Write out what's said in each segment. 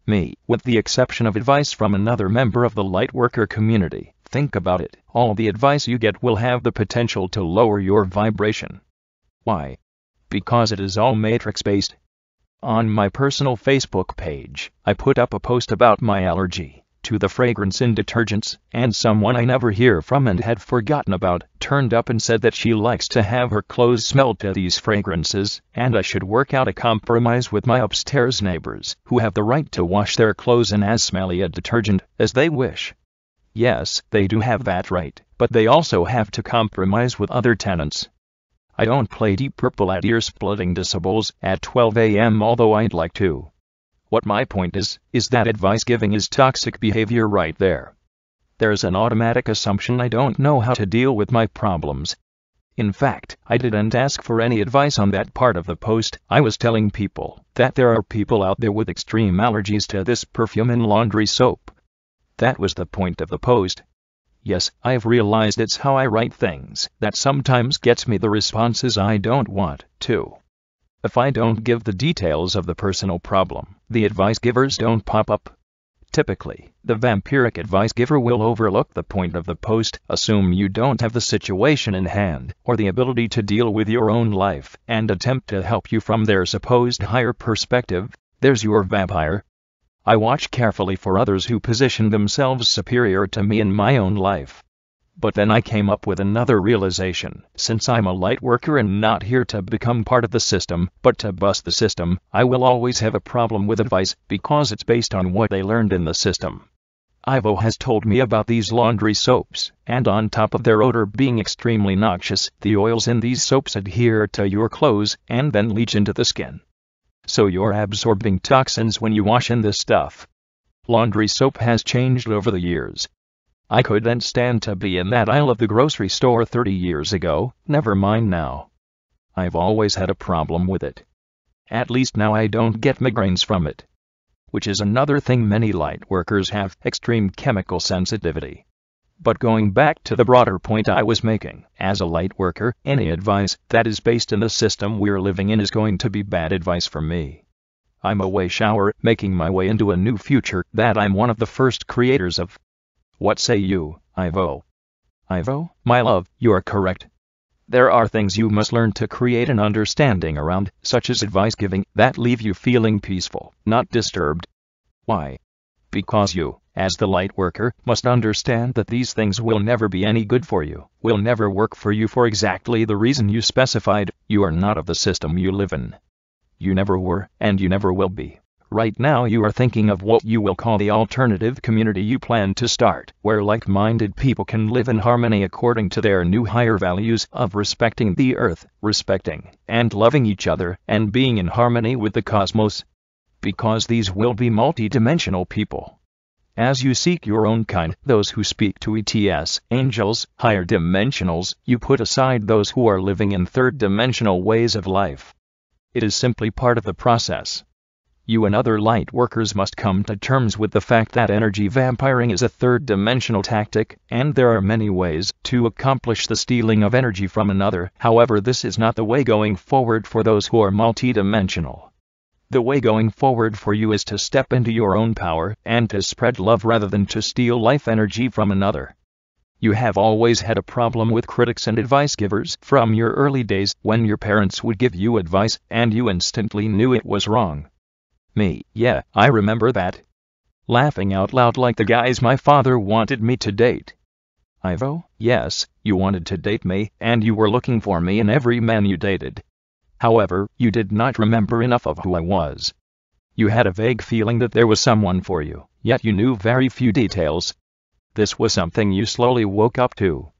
Me, with the exception of advice from another member of the Lightworker community. Think about it, all the advice you get will have the potential to lower your vibration. Why? Because it is all matrix-based. On my personal Facebook page, I put up a post about my allergy to the fragrance in detergents, and someone I never hear from and had forgotten about turned up and said that she likes to have her clothes smell to these fragrances, and I should work out a compromise with my upstairs neighbors, who have the right to wash their clothes in as smelly a detergent as they wish. Yes, they do have that right, but they also have to compromise with other tenants. I don't play Deep Purple at ear-splitting decibels at 12 a.m. although I'd like to. What my point is that advice giving is toxic behavior right there. There's an automatic assumption I don't know how to deal with my problems. In fact, I didn't ask for any advice on that part of the post. I was telling people that there are people out there with extreme allergies to this perfume and laundry soap. That was the point of the post. Yes, I've realized it's how I write things that sometimes gets me the responses I don't want to. If I don't give the details of the personal problem, the advice givers don't pop up. Typically, the vampiric advice giver will overlook the point of the post, assume you don't have the situation in hand, or the ability to deal with your own life, and attempt to help you from their supposed higher perspective. There's your vampire. I watch carefully for others who position themselves superior to me in my own life. But then I came up with another realization. Since I'm a Lightworker and not here to become part of the system, but to bust the system, I will always have a problem with advice, because it's based on what they learned in the system. Ivo has told me about these laundry soaps, and on top of their odor being extremely noxious, the oils in these soaps adhere to your clothes, and then leach into the skin. So you're absorbing toxins when you wash in this stuff. Laundry soap has changed over the years. I couldn't stand to be in that aisle of the grocery store 30 years ago, never mind now. I've always had a problem with it. At least now I don't get migraines from it. Which is another thing many Lightworkers have, extreme chemical sensitivity. But going back to the broader point I was making, as a Lightworker, any advice that is based in the system we're living in is going to be bad advice for me. I'm a way shower, making my way into a new future that I'm one of the first creators of. What say you, Ivo? Ivo, my love, you are correct. There are things you must learn to create an understanding around, such as advice giving, that leave you feeling peaceful, not disturbed. Why? Because you, as the Lightworker, must understand that these things will never be any good for you, will never work for you for exactly the reason you specified. You are not of the system you live in. You never were, and you never will be. Right now you are thinking of what you will call the alternative community you plan to start, where like-minded people can live in harmony according to their new higher values of respecting the earth, respecting and loving each other, and being in harmony with the cosmos. Because these will be multi-dimensional people. As you seek your own kind, those who speak to ETS, angels, higher dimensionals, you put aside those who are living in third-dimensional ways of life. It is simply part of the process. You and other Lightworkers must come to terms with the fact that energy vampiring is a third-dimensional tactic, and there are many ways to accomplish the stealing of energy from another. However, this is not the way going forward for those who are multidimensional. The way going forward for you is to step into your own power, and to spread love rather than to steal life energy from another. You have always had a problem with critics and advice givers from your early days, when your parents would give you advice, and you instantly knew it was wrong. Me, yeah, I remember that. Laughing out loud like the guys my father wanted me to date. Ivo, yes, you wanted to date me, and you were looking for me in every man you dated. However, you did not remember enough of who I was. You had a vague feeling that there was someone for you, yet you knew very few details. This was something you slowly woke up to.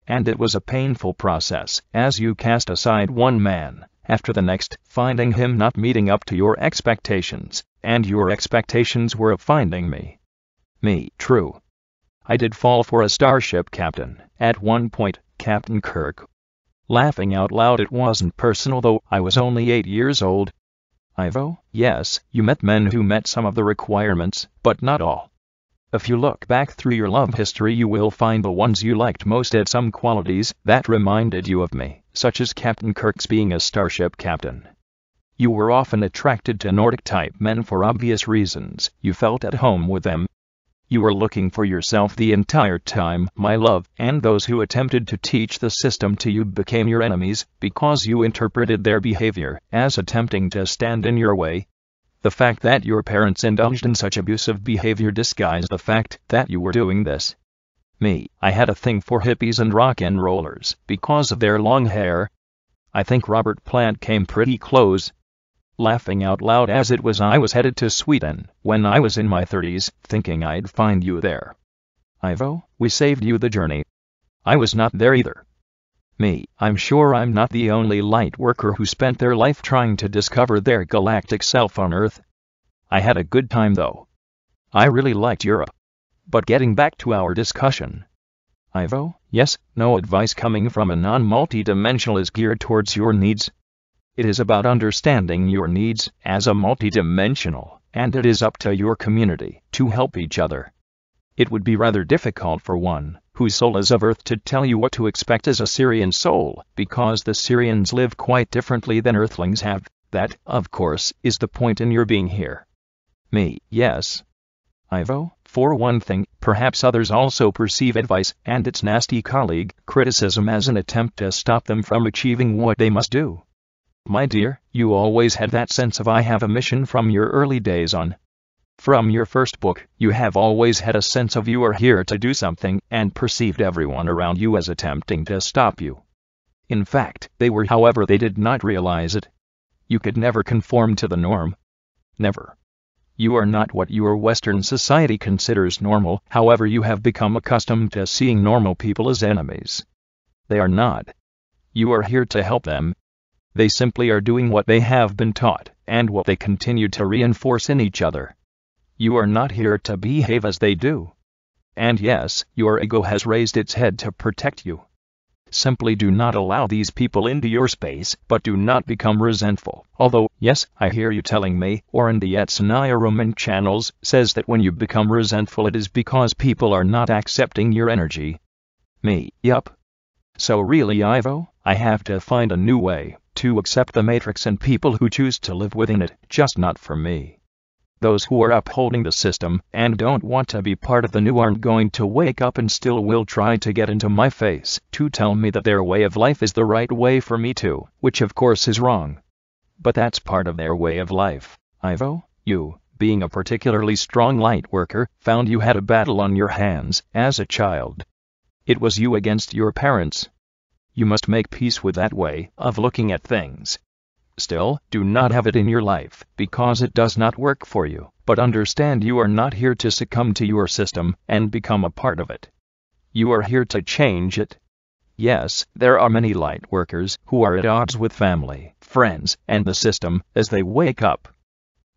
And it was a painful process, as you cast aside one man after the next, finding him not meeting up to your expectations, and your expectations were of finding me. Me, true. I did fall for a starship captain, at one point, Captain Kirk. Laughing out loud, it wasn't personal though, I was only 8 years old. Ivo, yes, you met men who met some of the requirements, but not all. If you look back through your love history, you will find the ones you liked most had some qualities that reminded you of me, such as Captain Kirk's being a starship captain. You were often attracted to Nordic-type men for obvious reasons. You felt at home with them. You were looking for yourself the entire time, my love, and those who attempted to teach the system to you became your enemies because you interpreted their behavior as attempting to stand in your way. The fact that your parents indulged in such abusive behavior disguised the fact that you were doing this. I had a thing for hippies and rock and rollers because of their long hair. I think Robert Plant came pretty close. Laughing out loud as it was, I was headed to Sweden when I was in my 30s, thinking I'd find you there. Ivo, we saved you the journey. I was not there either. I'm sure I'm not the only Lightworker who spent their life trying to discover their galactic self on Earth. I had a good time though. I really liked Europe. But getting back to our discussion. Ivo, yes, no advice coming from a non-multidimensional is geared towards your needs. It is about understanding your needs as a multidimensional, and it is up to your community to help each other. It would be rather difficult for one whose soul is of Earth to tell you what to expect as a Syrian soul, because the Syrians live quite differently than Earthlings have. That, of course, is the point in your being here. Yes. Ivo, for one thing, perhaps others also perceive advice and its nasty colleague, criticism, as an attempt to stop them from achieving what they must do. My dear, you always had that sense of I have a mission from your early days on. From your first book, you have always had a sense of you are here to do something, and perceived everyone around you as attempting to stop you. In fact, they were, however they did not realize it. You could never conform to the norm. Never. You are not what your Western society considers normal, however you have become accustomed to seeing normal people as enemies. They are not. You are here to help them. They simply are doing what they have been taught, and what they continue to reinforce in each other. You are not here to behave as they do. And yes, your ego has raised its head to protect you. Simply do not allow these people into your space, but do not become resentful. Although, yes, I hear you telling me, or in the Etsanaya Roman channels, says that when you become resentful it is because people are not accepting your energy. Yup. So really, Ivo, I have to find a new way to accept the Matrix and people who choose to live within it, just not for me. Those who are upholding the system and don't want to be part of the new aren't going to wake up and still will try to get into my face to tell me that their way of life is the right way for me too, which of course is wrong. But that's part of their way of life. Ivo, you, being a particularly strong Lightworker, found you had a battle on your hands as a child. It was you against your parents. You must make peace with that way of looking at things. Still, do not have it in your life, because it does not work for you, but understand you are not here to succumb to your system and become a part of it. You are here to change it. Yes, there are many Lightworkers who are at odds with family, friends, and the system as they wake up.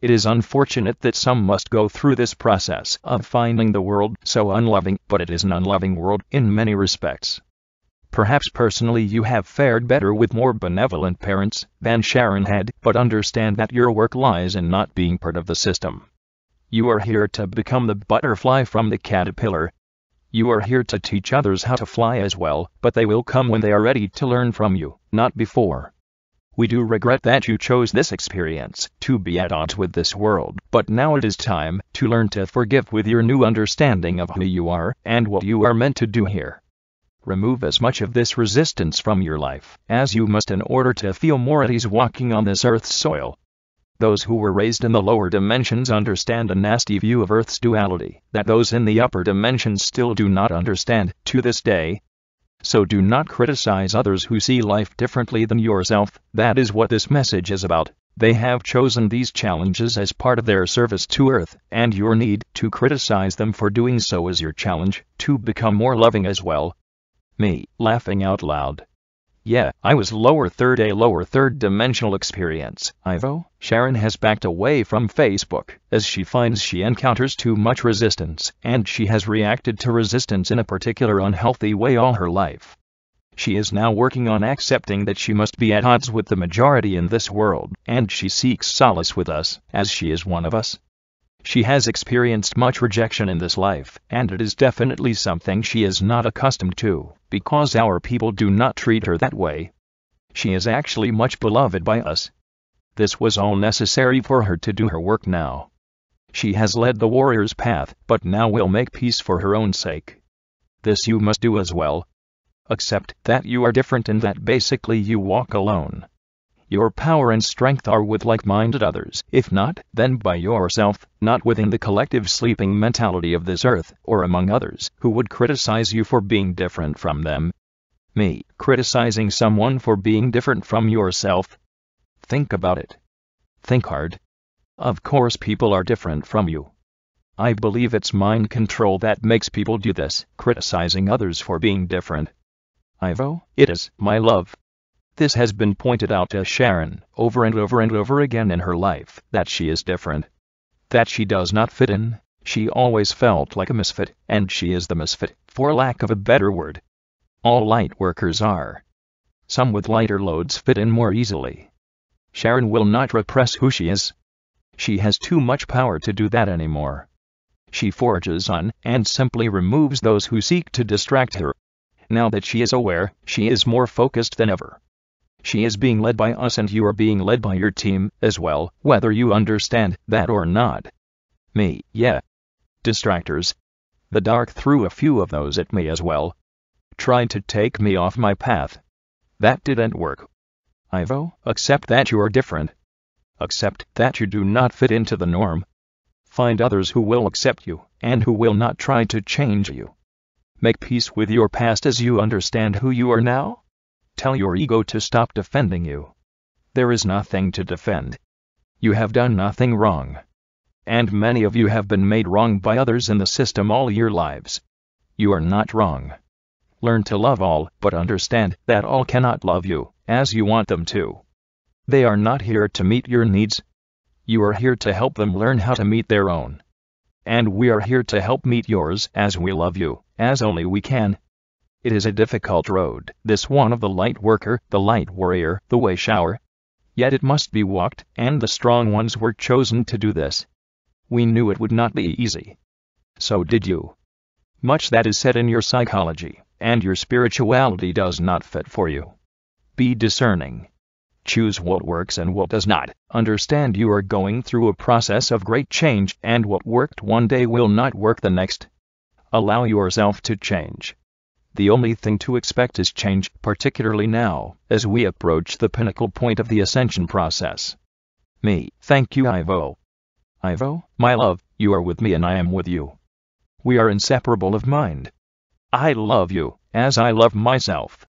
It is unfortunate that some must go through this process of finding the world so unloving, but it is an unloving world in many respects. Perhaps personally you have fared better with more benevolent parents than Sharon had, but understand that your work lies in not being part of the system. You are here to become the butterfly from the caterpillar. You are here to teach others how to fly as well, but they will come when they are ready to learn from you, not before. We do regret that you chose this experience to be at odds with this world, but now it is time to learn to forgive with your new understanding of who you are and what you are meant to do here. Remove as much of this resistance from your life as you must in order to feel more at ease walking on this Earth's soil. Those who were raised in the lower dimensions understand a nasty view of Earth's duality that those in the upper dimensions still do not understand to this day. So do not criticize others who see life differently than yourself. That is what this message is about. They have chosen these challenges as part of their service to Earth, and your need to criticize them for doing so is your challenge to become more loving as well. Laughing out loud. Yeah, I was a lower third dimensional experience. Ivo, Sharon has backed away from Facebook as she finds she encounters too much resistance, and she has reacted to resistance in a particular unhealthy way all her life. She is now working on accepting that she must be at odds with the majority in this world, and she seeks solace with us, as she is one of us. She has experienced much rejection in this life, and it is definitely something she is not accustomed to, because our people do not treat her that way. She is actually much beloved by us. This was all necessary for her to do her work now. She has led the warrior's path, but now will make peace for her own sake. This you must do as well. Accept that you are different and that basically you walk alone. Your power and strength are with like-minded others, if not, then by yourself, not within the collective sleeping mentality of this earth, or among others, who would criticize you for being different from them. Me, criticizing someone for being different from yourself? Think about it. Think hard. Of course people are different from you. I believe it's mind control that makes people do this, criticizing others for being different. Ivo, it is, my love. This has been pointed out to Sharon, over and over and over again in her life, that she is different. That she does not fit in. She always felt like a misfit, and she is the misfit, for lack of a better word. All light workers are. Some with lighter loads fit in more easily. Sharon will not repress who she is. She has too much power to do that anymore. She forges on, and simply removes those who seek to distract her. Now that she is aware, she is more focused than ever. She is being led by us and you are being led by your team, as well, whether you understand that or not. Me, yeah. Distractors. The dark threw a few of those at me as well. Tried to take me off my path. That didn't work. Ivo, accept that you are different. Accept that you do not fit into the norm. Find others who will accept you, and who will not try to change you. Make peace with your past as you understand who you are now. Tell your ego to stop defending you. There is nothing to defend. You have done nothing wrong. And many of you have been made wrong by others in the system all your lives. You are not wrong. Learn to love all, but understand that all cannot love you as you want them to. They are not here to meet your needs. You are here to help them learn how to meet their own. And we are here to help meet yours as we love you, as only we can. It is a difficult road, this one of the light worker, the light warrior, the way shower. Yet it must be walked, and the strong ones were chosen to do this. We knew it would not be easy. So did you. Much that is said in your psychology, and your spirituality does not fit for you. Be discerning. Choose what works and what does not. Understand you are going through a process of great change, and what worked one day will not work the next. Allow yourself to change. The only thing to expect is change, particularly now, as we approach the pinnacle point of the ascension process. Me, thank you Ivo. Ivo, my love, you are with me and I am with you. We are inseparable of mind. I love you, as I love myself.